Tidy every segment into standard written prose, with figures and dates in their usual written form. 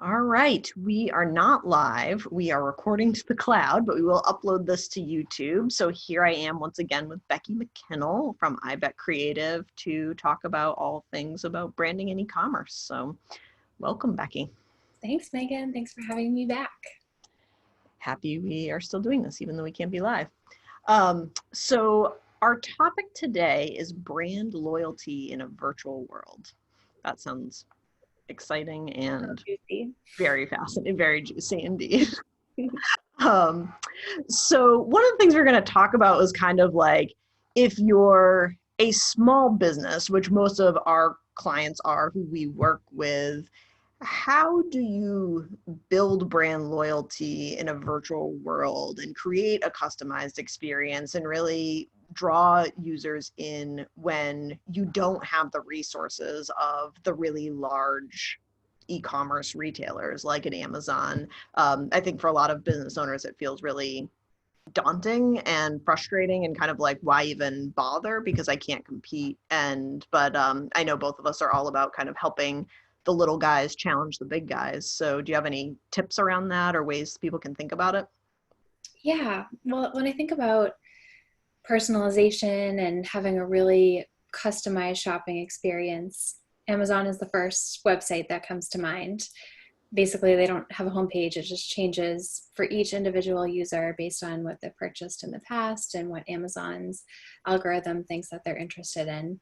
All right, we are not live. We are recording to the cloud, but we will upload this to YouTube. So here I am once again with Becky McKinnell from iBec Creative to talk about all things about branding and e-commerce. So welcome, Becky. Thanks, Megan. Thanks for having me back. Happy we are still doing this, even though we can't be live. So our topic today is brand loyalty in a virtual world. That sounds exciting and very fascinating, very juicy indeed. So one of the things we're going to talk about is kind of like if you're a small business, which most of our clients are who we work with, how do you build brand loyalty in a virtual world and create a customized experience and really draw users in when you don't have the resources of the really large e-commerce retailers like an Amazon? I think for a lot of business owners, it feels really daunting and frustrating and kind of like, why even bother, because I can't compete. But I know both of us are all about kind of helping the little guys challenge the big guys. So do you have any tips around that or ways people can think about it? Yeah, well, when I think about personalization and having a really customized shopping experience, Amazon is the first website that comes to mind. Basically, they don't have a homepage. It just changes for each individual user based on what they've purchased in the past and what Amazon's algorithm thinks that they're interested in.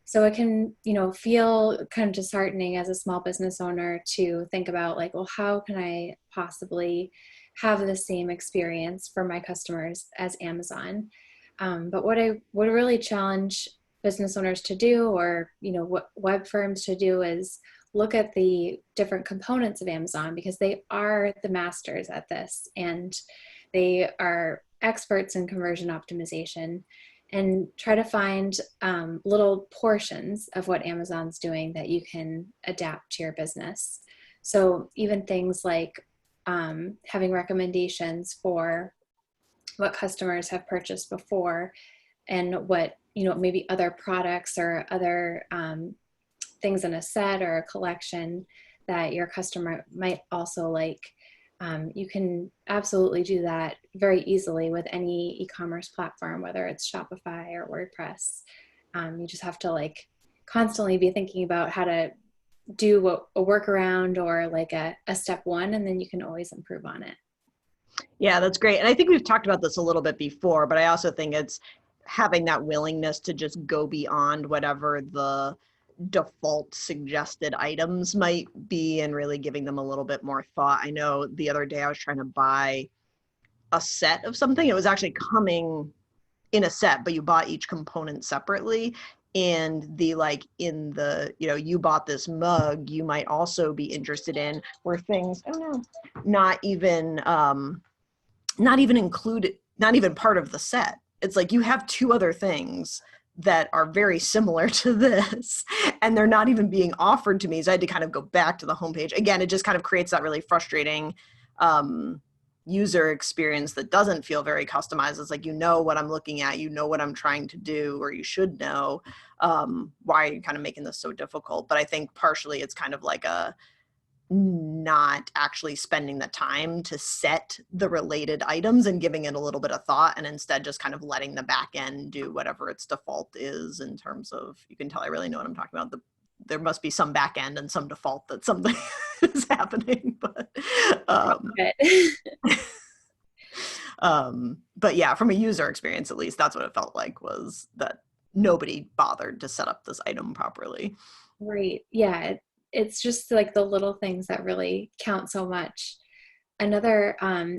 So it can, feel kind of disheartening as a small business owner to think about like, well, how can I possibly have the same experience for my customers as Amazon? But what I would really challenge business owners to do, or, what web firms to do, is look at the different components of Amazon, because they are the masters at this and they are experts in conversion optimization, and try to find little portions of what Amazon's doing that you can adapt to your business. So even things like having recommendations for what customers have purchased before and what, maybe other products or other things in a set or a collection that your customer might also like. You can absolutely do that very easily with any e-commerce platform, whether it's Shopify or WordPress. You just have to constantly be thinking about how to do a workaround or like a step one, and then you can always improve on it. Yeah, that's great. And I think we've talked about this a little bit before, but I also think it's having that willingness to just go beyond whatever the default suggested items might be and really giving them a little bit more thought. I know the other day I was trying to buy a set of something. It was actually coming in a set, but you bought each component separately. And you bought this mug, you might also be interested in, where things, I don't know, not even included, not even part of the set. It's like you have two other things that are very similar to this, and they're not even being offered to me. So I had to kind of go back to the homepage. Again, it just kind of creates that really frustrating user experience that doesn't feel very customized. It's like, what I'm looking at, what I'm trying to do, or you should know. Why are you kind of making this so difficult? But I think partially it's kind of like a not actually spending the time to set the related items and giving it a little bit of thought, and instead just kind of letting the back end do whatever its default is in terms of, you can tell I really know what I'm talking about. There must be some back end and some default that something is happening, but but yeah, from a user experience, at least that's what it felt like, was that nobody bothered to set up this item properly. Right. Yeah. It's just like the little things that really count so much. Another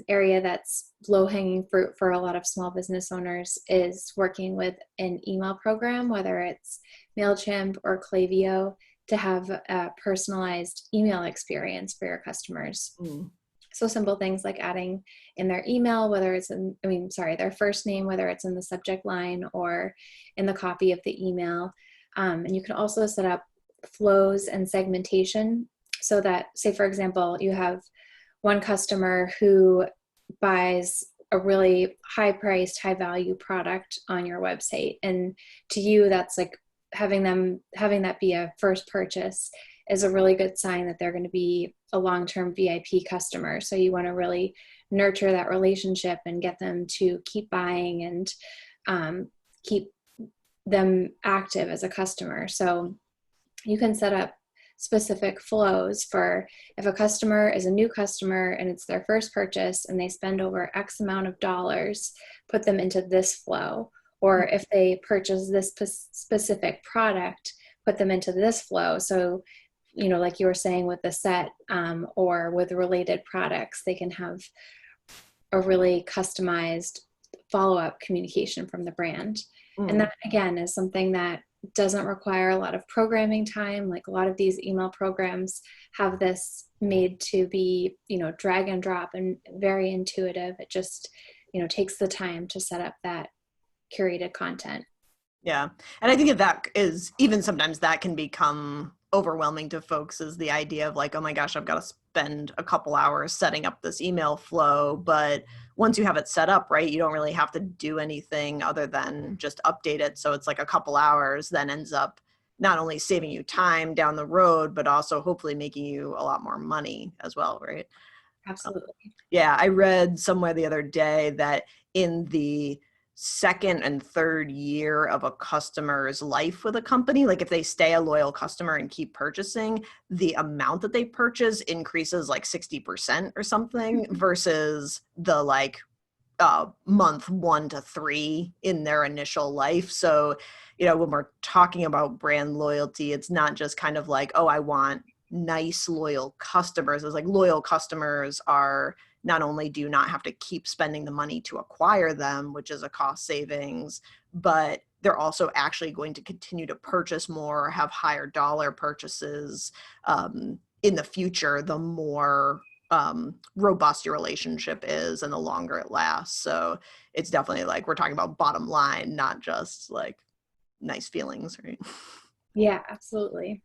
area that's low-hanging fruit for a lot of small business owners is working with an email program, whether it's MailChimp or Klaviyo, to have a personalized email experience for your customers. So simple things like adding in their email, whether it's their first name, whether it's in the subject line or in the copy of the email. And you can also set up flows and segmentation so that, say, for example, you have one customer who buys a really high-priced, high-value product on your website, and to you, that's like having that be a first purchase. is a really good sign that they're going to be a long-term VIP customer. So you want to really nurture that relationship and get them to keep buying and keep them active as a customer. So you can set up specific flows for if a customer is a new customer and it's their first purchase and they spend over X amount of dollars, put them into this flow. Or if they purchase this specific product, put them into this flow. So, you know, like you were saying with the set or with related products, they can have a really customized follow-up communication from the brand. And that, again, is something that doesn't require a lot of programming time. Like a lot of these email programs have this made to be, you know, drag and drop and very intuitive. It just, you know, takes the time to set up that curated content. Yeah. And I think that is, even sometimes that can become overwhelming to folks, is the idea of like, oh my gosh, I've got to spend a couple hours setting up this email flow. But once you have it set up, right, you don't really have to do anything other than just update it. So it's like a couple hours then ends up not only saving you time down the road, but also hopefully making you a lot more money as well, right? Absolutely. Yeah. I read somewhere the other day that in the second and third year of a customer's life with a company, like if they stay a loyal customer and keep purchasing, the amount that they purchase increases like 60% or something versus the like month 1 to 3 in their initial life. So, you know, when we're talking about brand loyalty, it's not just kind of like, oh, I want nice, loyal customers. It's like loyal customers are not only do you not have to keep spending the money to acquire them, which is a cost savings, but they're also actually going to continue to purchase more, have higher dollar purchases in the future, the more robust your relationship is and the longer it lasts. So it's definitely like we're talking about bottom line, not just like nice feelings, right? Yeah, absolutely.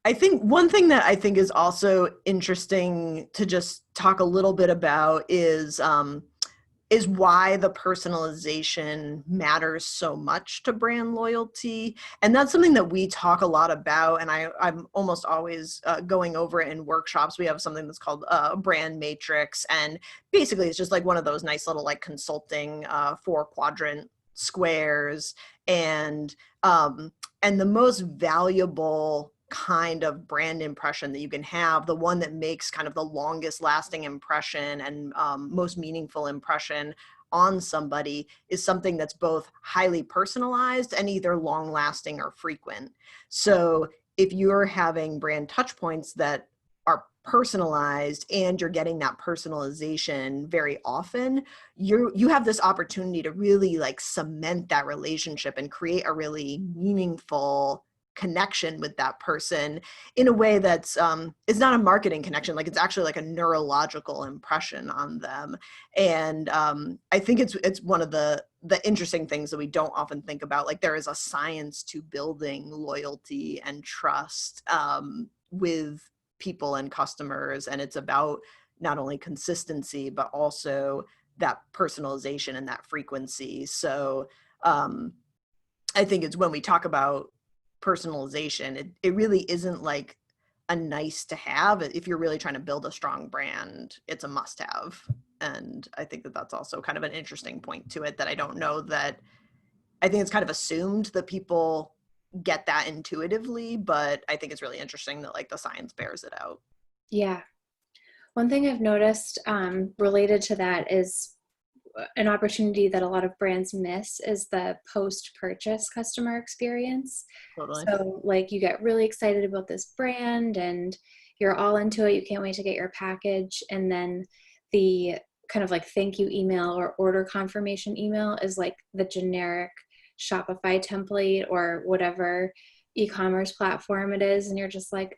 I think one thing that I think is also interesting to just talk a little bit about is why the personalization matters so much to brand loyalty. And that's something that we talk a lot about. And I'm almost always going over it in workshops. We have something that's called brand matrix. And basically it's just like one of those nice little like consulting 4-quadrant squares. And the most valuable kind of brand impression that you can have, the one that makes kind of the longest lasting impression and most meaningful impression on somebody, is something that's both highly personalized and either long lasting or frequent. So if you're having brand touch points that are personalized and you're getting that personalization very often, you have this opportunity to really like cement that relationship and create a really meaningful connection with that person in a way that's it's not a marketing connection, like it's actually like a neurological impression on them. And I think it's one of the interesting things that we don't often think about. Like there is a science to building loyalty and trust with people and customers, and it's about not only consistency but also that personalization and that frequency. So I think it's when we talk about personalization, it really isn't like a nice to have. If you're really trying to build a strong brand, it's a must have. And I think that that's also kind of an interesting point to it, that I don't know that, I think it's kind of assumed that people get that intuitively, but I think it's really interesting that like the science bears it out. Yeah. One thing I've noticed related to that is an opportunity that a lot of brands miss is the post-purchase customer experience. Totally. So like you get really excited about this brand and you're all into it. You can't wait to get your package. And then the kind of like thank you email or order confirmation email is like the generic Shopify template or whatever e-commerce platform it is. And you're just like,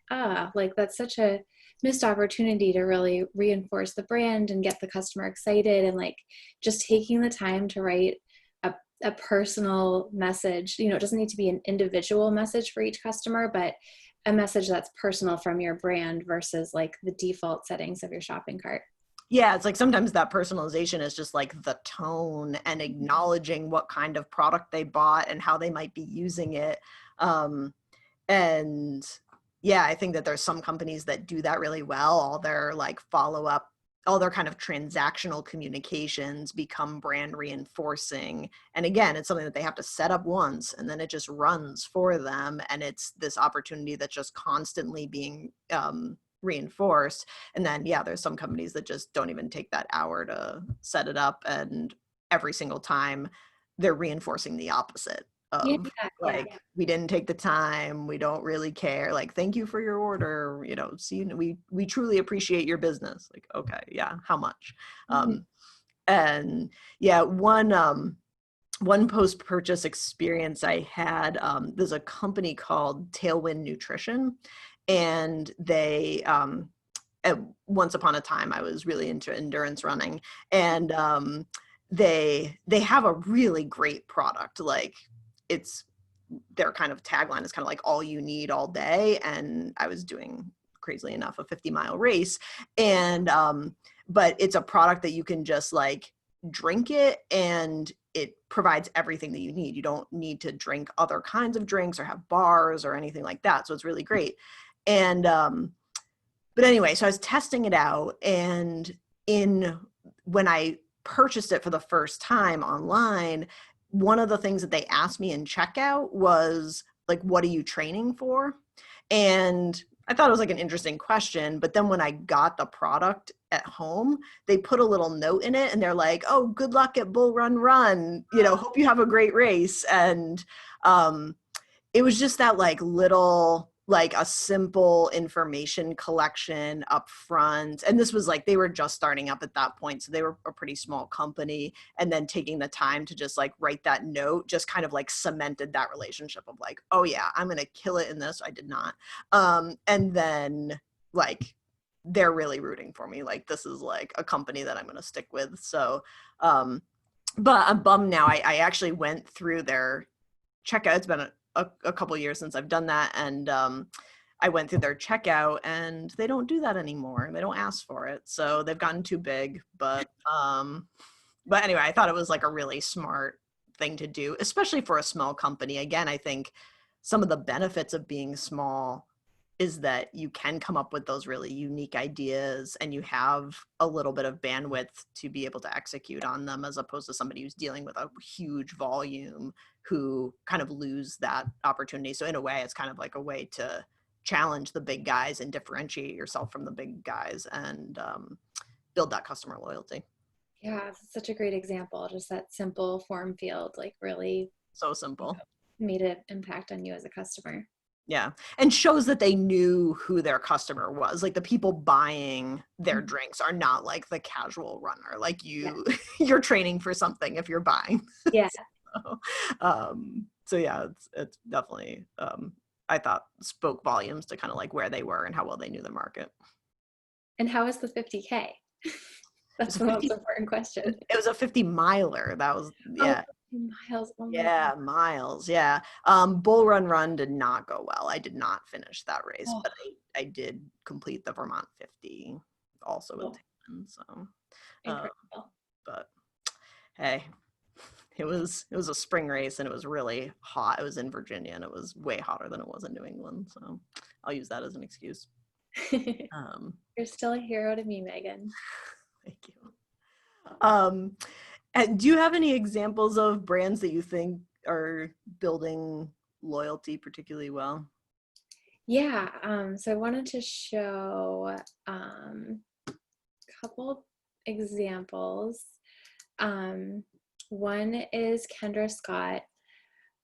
like that's such a missed opportunity to really reinforce the brand and get the customer excited, and like just taking the time to write a personal message. You know, it doesn't need to be an individual message for each customer, but a message that's personal from your brand versus like the default settings of your shopping cart. Yeah, it's like sometimes that personalization is just like the tone and acknowledging what kind of product they bought and how they might be using it. And yeah, I think that there's some companies that do that really well. All their like follow up, all their kind of transactional communications become brand reinforcing. And again, it's something that they have to set up once and then it just runs for them. And it's this opportunity that's just constantly being reinforced. And then, yeah, there's some companies that just don't even take that hour to set it up. And every single time they're reinforcing the opposite Yeah, of yeah. like, we didn't take the time, we don't really care, like, thank you for your order, you know, see, we truly appreciate your business. Like, okay, yeah, how much? Mhm. And yeah, one post-purchase experience I had, there's a company called Tailwind Nutrition, and they once upon a time I was really into endurance running, and they have a really great product. Like, it's, their kind of tagline is kind of like all you need all day. And I was doing, crazily enough, a 50-mile race. And but it's a product that you can just like drink it and it provides everything that you need. You don't need to drink other kinds of drinks or have bars or anything like that. So it's really great. And but anyway, so I was testing it out, and when I purchased it for the first time online, one of the things that they asked me in checkout was like, what are you training for? And I thought it was like an interesting question, but then when I got the product at home, they put a little note in it and they're like, oh, good luck at Bull Run Run, you know, hope you have a great race. And it was just that like little, like a simple information collection up front. And this was like, they were just starting up at that point. So they were a pretty small company. And then taking the time to just like write that note just kind of like cemented that relationship of like, oh yeah, I'm going to kill it in this. I did not. And then like, they're really rooting for me. Like, this is like a company that I'm going to stick with. So, but I'm bummed now. I actually went through their checkout. It's been a couple years since I've done that, and I went through their checkout, and they don't do that anymore. They don't ask for it, so they've gotten too big. But anyway, I thought it was like a really smart thing to do, especially for a small company. Again, I think some of the benefits of being small is that you can come up with those really unique ideas and you have a little bit of bandwidth to be able to execute on them, as opposed to somebody who's dealing with a huge volume who kind of lose that opportunity. So in a way, it's kind of like a way to challenge the big guys and differentiate yourself from the big guys and build that customer loyalty. Yeah, it's such a great example. Just that simple form field, like really So simple. made an impact on you as a customer. Yeah. And shows that they knew who their customer was. Like, the people buying their Mhm. drinks are not like the casual runner. Like, Yeah. you're training for something if you're buying. Yeah. So yeah, it's definitely, I thought spoke volumes to kind of like where they were and how well they knew the market. And how is the 50K? That's It's a the most 50, important question. it was a 50 miler. That was, Oh, yeah. 50 miles. Oh my Yeah, miles. Yeah. Bull Run Run did not go well. I did not finish that race, God. but I did complete the Vermont 50 also with Oh, Taylor. So, uh, incredible. but hey, it was a spring race and it was really hot. It was in Virginia and it was way hotter than it was in New England. So I'll use that as an excuse. Um, You're still a hero to me, Megan. Thank you. Um, and do you have any examples of brands that you think are building loyalty particularly well? Yeah, so I wanted to show a couple examples. One is Kendra Scott.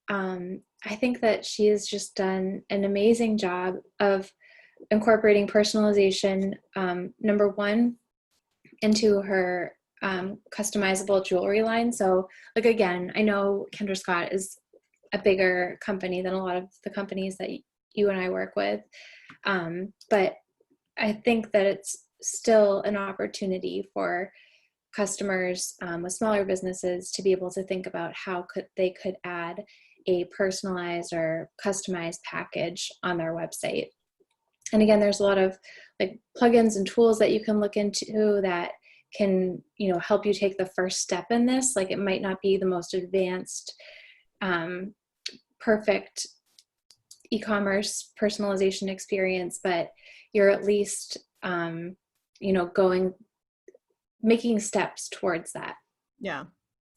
I think that she has just done an amazing job of incorporating personalization, number one, into her customizable jewelry line. So, like, again, I know Kendra Scott is a bigger company than a lot of the companies that you and I work with. But I think that it's still an opportunity for customers with smaller businesses to be able to think about how they could add a personalized or customized package on their website. And again, there's a lot of like plugins and tools that you can look into that can, help you take the first step in this. Like, it might not be the most advanced, perfect e-commerce personalization experience, but you're at least, making steps towards that. Yeah.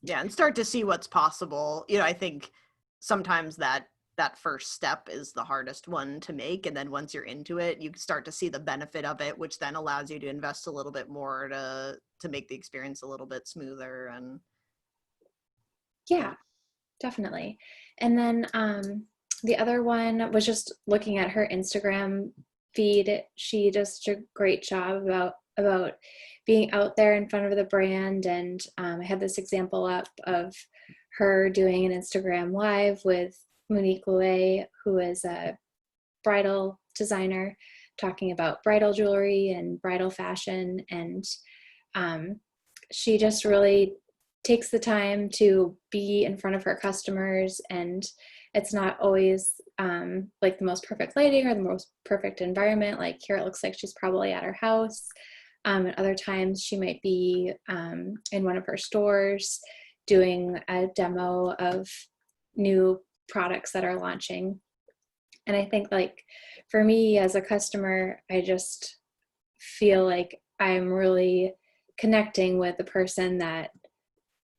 Yeah. And start to see what's possible. I think sometimes that first step is the hardest one to make. And then once you're into it, you start to see the benefit of it, which then allows you to invest a little bit more to make the experience a little bit smoother. And Yeah, definitely. And then the other one was just looking at her Instagram feed. She does a great job about being out there in front of the brand. And I had this example up of her doing an Instagram live with Monique Louet, who is a bridal designer, talking about bridal jewelry and bridal fashion. And she just really takes the time to be in front of her customers, and it's not always like the most perfect lighting or the most perfect environment. Like here it looks like she's probably at her house. And other times she might be in one of her stores doing a demo of new products that are launching. And I think, like, for me as a customer, I just feel like I'm really connecting with the person that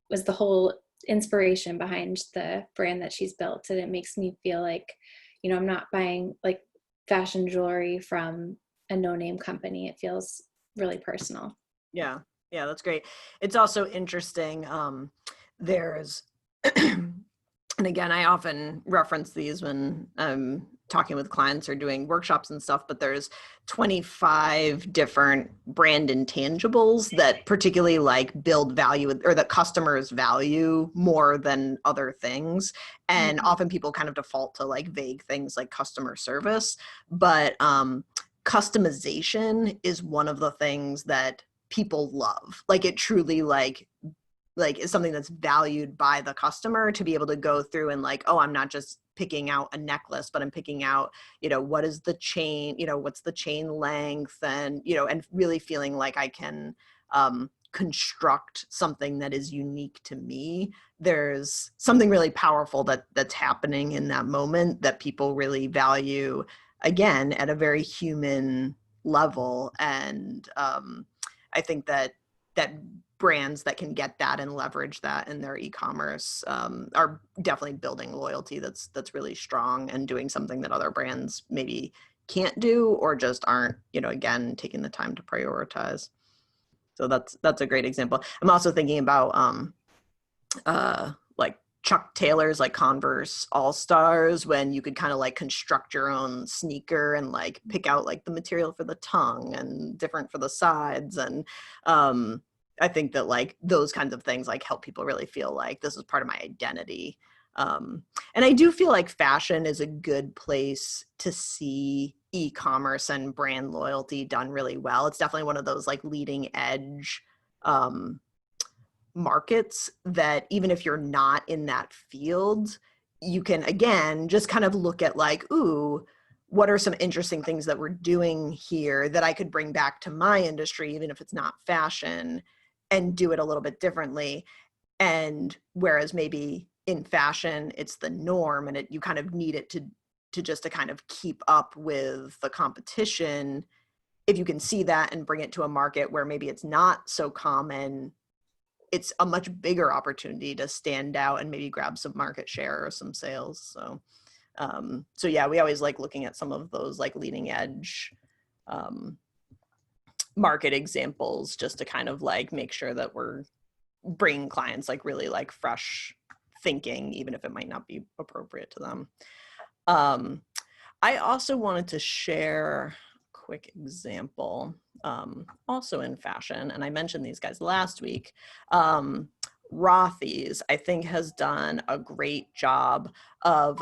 was the whole inspiration behind the brand that she's built. And it makes me feel like, I'm not buying like fashion jewelry from a no-name company. It feels really personal. yeah, that's great. It's also interesting. There's, and again, I often reference these when I'm talking with clients or doing workshops and stuff, but there's 25 different brand intangibles that particularly like build value or that customers value more than other things. And often people kind of default to like vague things like customer service, but customization is one of the things that people love. Like it truly like is something that's valued by the customer to be able to go through and like, oh, I'm not just picking out a necklace, but I'm picking out, what is the chain, what's the chain length, and, and really feeling like I can construct something that is unique to me. There's something really powerful that's happening in that moment that people really value, again, at a very human level. And I think that brands that can get that and leverage that in their e-commerce are definitely building loyalty that's really strong and doing something that other brands maybe can't do or just aren't, again, taking the time to prioritize. So that's a great example. I'm also thinking about like Chuck Taylor's like Converse All-Stars, when you could kind of like construct your own sneaker and like pick out like the material for the tongue and different for the sides. And I think that like those kinds of things like help people really feel like this is part of my identity. And I do feel like fashion is a good place to see e-commerce and brand loyalty done really well. It's definitely one of those like leading edge markets that even if you're not in that field, you can, again, just kind of look at like, ooh, what are some interesting things that we're doing here that I could bring back to my industry, even if it's not fashion, and do it a little bit differently. And whereas maybe in fashion, it's the norm and you kind of need it to just to kind of keep up with the competition. If you can see that and bring it to a market where maybe it's not so common, it's a much bigger opportunity to stand out and maybe grab some market share or some sales. So yeah, we always like looking at some of those like leading edge market examples just to kind of like make sure that we're bringing clients like really like fresh thinking, even if it might not be appropriate to them. I also wanted to share a quick example, also in fashion, and I mentioned these guys last week. Rothy's, I think, has done a great job of,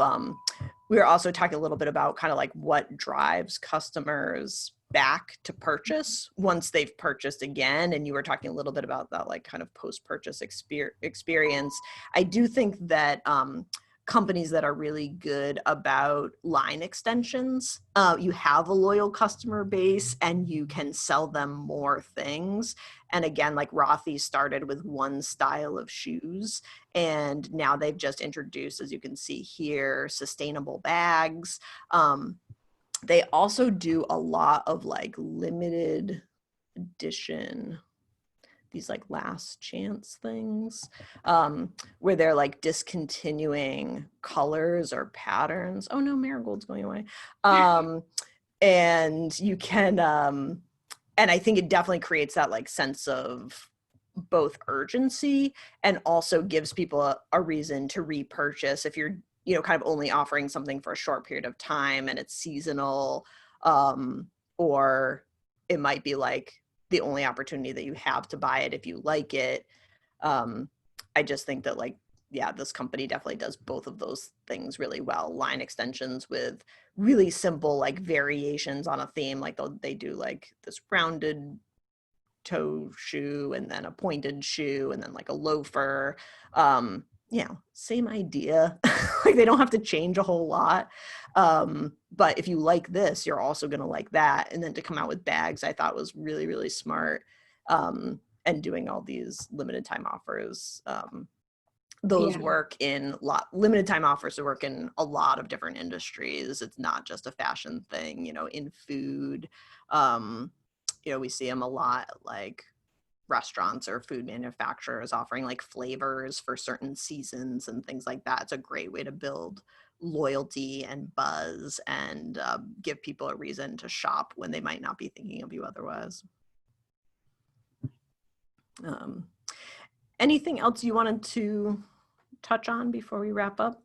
we were also talking a little bit about kind of like what drives customers back to purchase once they've purchased again. And you were talking a little bit about that, like kind of post-purchase experience. I do think that companies that are really good about line extensions. You have a loyal customer base and you can sell them more things. And again, like Rothy started with one style of shoes, and now they've just introduced, as you can see here, sustainable bags. They also do a lot of like limited edition, these like last chance things, where they're like discontinuing colors or patterns. Oh no, Marigold's going away. And you can, and I think it definitely creates that like sense of both urgency and also gives people a reason to repurchase if you're, you know, kind of only offering something for a short period of time and it's seasonal, or it might be like the only opportunity that you have to buy it if you like it. I just think that like, yeah, this company definitely does both of those things really well. Line extensions with really simple like variations on a theme, like they do like this rounded toe shoe and then a pointed shoe and then like a loafer. Yeah, same idea. Like they don't have to change a whole lot. But if you like this, you're also going to like that. And then to come out with bags, I thought was really, really smart. And doing all these limited time offers. Those work in limited time offers to work in a lot of different industries. It's not just a fashion thing, you know, in food. You know, we see them a lot like restaurants or food manufacturers offering like flavors for certain seasons and things like that. It's a great way to build loyalty and buzz and give people a reason to shop when they might not be thinking of you otherwise. Anything else you wanted to touch on before we wrap up?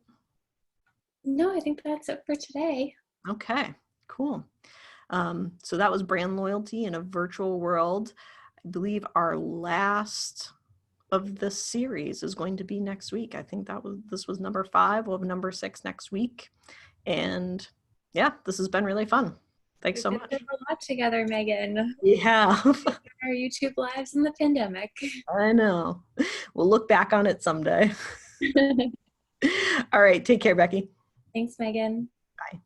No, I think that's it for today. Okay, cool. So that was brand loyalty in a virtual world. I believe our last of the series is going to be next week. I think this was number 5. We'll have number 6 next week. And yeah, this has been really fun. Thanks so much. We've done a lot together, Megan. Yeah. Our YouTube lives in the pandemic. I know. We'll look back on it someday. All right. Take care, Becky. Thanks, Megan. Bye.